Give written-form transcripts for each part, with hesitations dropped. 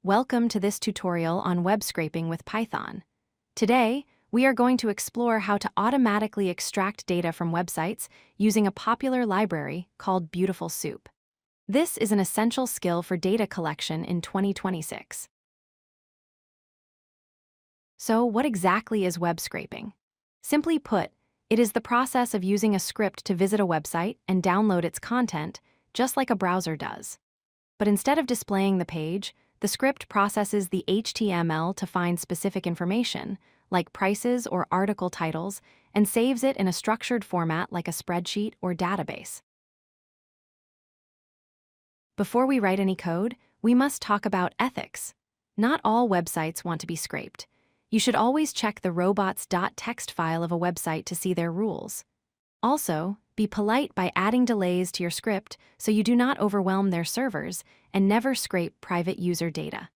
Welcome to this tutorial on web scraping with Python. Today, we are going to explore how to automatically extract data from websites using a popular library called BeautifulSoup. This is an essential skill for data collection in 2026. So, what exactly is web scraping? Simply put, it is the process of using a script to visit a website and download its content, just like a browser does. But instead of displaying the page, the script processes the HTML to find specific information, like prices or article titles, and saves it in a structured format like a spreadsheet or database. Before we write any code, we must talk about ethics. Not all websites want to be scraped. You should always check the robots.txt file of a website to see their rules. Also, be polite by adding delays to your script so you do not overwhelm their servers, and never scrape private user data.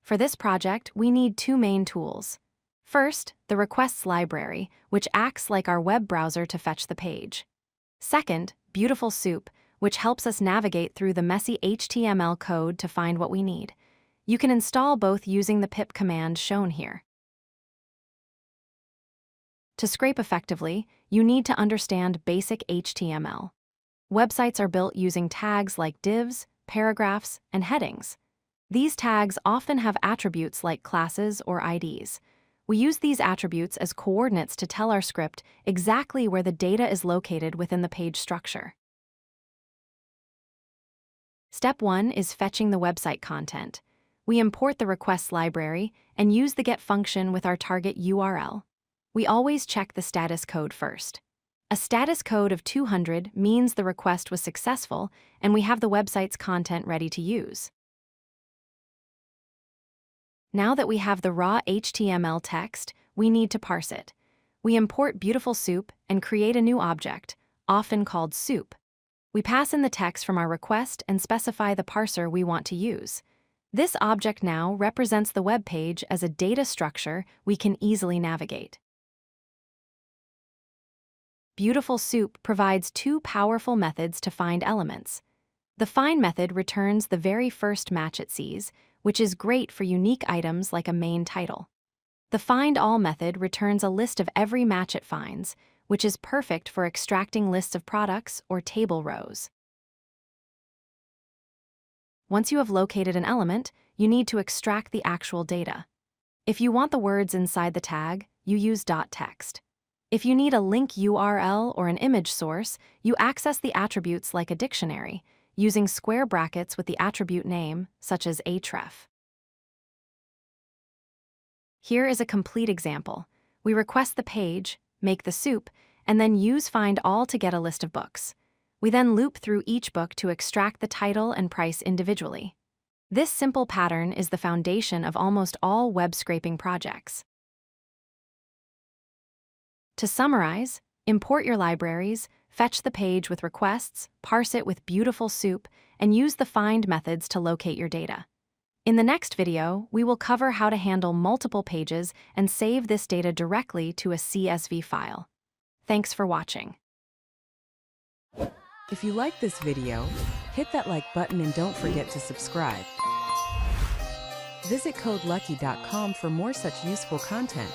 For this project, we need two main tools. First, the Requests library, which acts like our web browser to fetch the page. Second, BeautifulSoup, which helps us navigate through the messy HTML code to find what we need. You can install both using the pip command shown here. To scrape effectively, you need to understand basic HTML. Websites are built using tags like divs, paragraphs, and headings. These tags often have attributes like classes or IDs. We use these attributes as coordinates to tell our script exactly where the data is located within the page structure. Step 1 is fetching the website content. We import the requests library and use the get function with our target URL. We always check the status code first. A status code of 200 means the request was successful and we have the website's content ready to use. Now that we have the raw HTML text, we need to parse it. We import BeautifulSoup and create a new object, often called soup. We pass in the text from our request and specify the parser we want to use. This object now represents the web page as a data structure we can easily navigate. BeautifulSoup provides two powerful methods to find elements. The find method returns the very first match it sees, which is great for unique items like a main title. The find all method returns a list of every match it finds, which is perfect for extracting lists of products or table rows. Once you have located an element, you need to extract the actual data. If you want the words inside the tag, you use .txt. If you need a link URL or an image source, you access the attributes like a dictionary, using square brackets with the attribute name, such as href. Here is a complete example. We request the page, make the soup, and then use find all to get a list of books. We then loop through each book to extract the title and price individually. This simple pattern is the foundation of almost all web scraping projects. To summarize, import your libraries, fetch the page with requests, parse it with BeautifulSoup, and use the find methods to locate your data. In the next video, we will cover how to handle multiple pages and save this data directly to a CSV file. Thanks for watching. If you like this video, hit that like button and don't forget to subscribe. Visit codelucky.com for more such useful content.